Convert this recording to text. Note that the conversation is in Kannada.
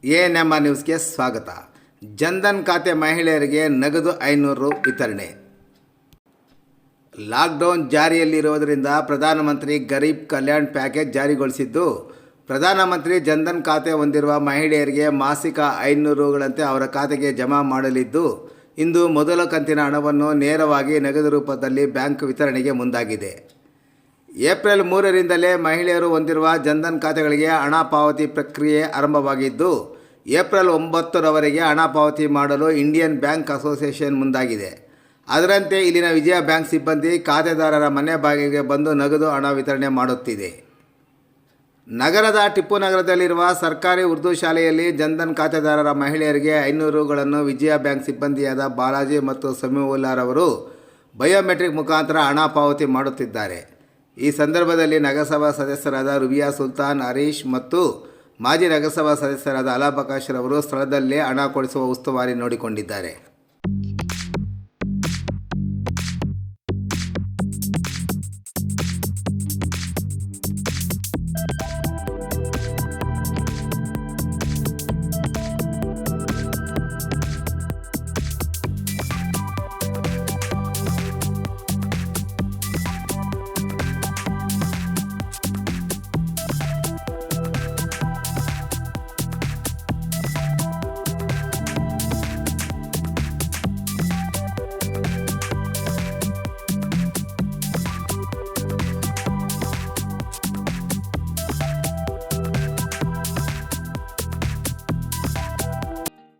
ಎಎನ್ಎಂ ನ್ಯೂಸ್ಗೆ ಸ್ವಾಗತ. ಜನ್ಧನ್ ಖಾತೆ ಮಹಿಳೆಯರಿಗೆ ನಗದು 500 ರು ವಿತರಣೆ. ಲಾಕ್ಡೌನ್ ಜಾರಿಯಲ್ಲಿರುವುದರಿಂದ ಪ್ರಧಾನಮಂತ್ರಿ ಗರೀಬ್ ಕಲ್ಯಾಣ್ ಪ್ಯಾಕೇಜ್ ಜಾರಿಗೊಳಿಸಿದ್ದು, ಪ್ರಧಾನಮಂತ್ರಿ ಜನ್ಧನ್ ಖಾತೆ ಹೊಂದಿರುವ ಮಹಿಳೆಯರಿಗೆ ಮಾಸಿಕ 500 ರುಗಳಂತೆ ಅವರ ಖಾತೆಗೆ ಜಮಾ ಮಾಡಲಿದ್ದು, ಇಂದು ಮೊದಲ ಕಂತಿನ ಹಣವನ್ನು ನೇರವಾಗಿ ನಗದು ರೂಪದಲ್ಲಿ ಬ್ಯಾಂಕ್ ವಿತರಣೆಗೆ ಮುಂದಾಗಿದೆ. ಏಪ್ರಿಲ್ 3ರಿಂದಲೇ ಮಹಿಳೆಯರು ಹೊಂದಿರುವ ಜನ್ಧನ್ ಖಾತೆಗಳಿಗೆ ಹಣ ಪಾವತಿ ಪ್ರಕ್ರಿಯೆ ಆರಂಭವಾಗಿದ್ದು, ಏಪ್ರಿಲ್ 9ರವರೆಗೆ ಹಣ ಪಾವತಿ ಮಾಡಲು ಇಂಡಿಯನ್ ಬ್ಯಾಂಕ್ ಅಸೋಸಿಯೇಷನ್ ಮುಂದಾಗಿದೆ. ಅದರಂತೆ ಇಲ್ಲಿನ ವಿಜಯ ಬ್ಯಾಂಕ್ ಸಿಬ್ಬಂದಿ ಖಾತೆದಾರರ ಮನೆ ಬಾಗಿಲಿಗೆ ಬಂದು ನಗದು ಹಣ ವಿತರಣೆ ಮಾಡುತ್ತಿದೆ. ನಗರದ ಟಿಪ್ಪು ನಗರದಲ್ಲಿರುವ ಸರ್ಕಾರಿ ಉರ್ದು ಶಾಲೆಯಲ್ಲಿ ಜನ್ಧನ್ ಖಾತೆದಾರರ ಮಹಿಳೆಯರಿಗೆ 500 ರುಗಳನ್ನು ವಿಜಯ ಬ್ಯಾಂಕ್ ಸಿಬ್ಬಂದಿಯಾದ ಬಾಲಾಜಿ ಮತ್ತು ಸಮೀವುಲ್ಲಾರವರು ಬಯೋಮೆಟ್ರಿಕ್ ಮುಖಾಂತರ ಹಣ ಪಾವತಿ ಮಾಡುತ್ತಿದ್ದಾರೆ. ಈ ಸಂದರ್ಭದಲ್ಲಿ ನಗರಸಭಾ ಸದಸ್ಯರಾದ ರುಬಿಯಾ ಸುಲ್ತಾನ್, ಹರೀಶ್ ಮತ್ತು ಮಾಜಿ ನಗರಸಭಾ ಸದಸ್ಯರಾದ ಅಲಾಬಕಾಶ್ ರವರು ಸ್ಥಳದಲ್ಲೇ ಹಣ ಕೊಡಿಸುವ ಉಸ್ತುವಾರಿ ನೋಡಿಕೊಂಡಿದ್ದಾರೆ.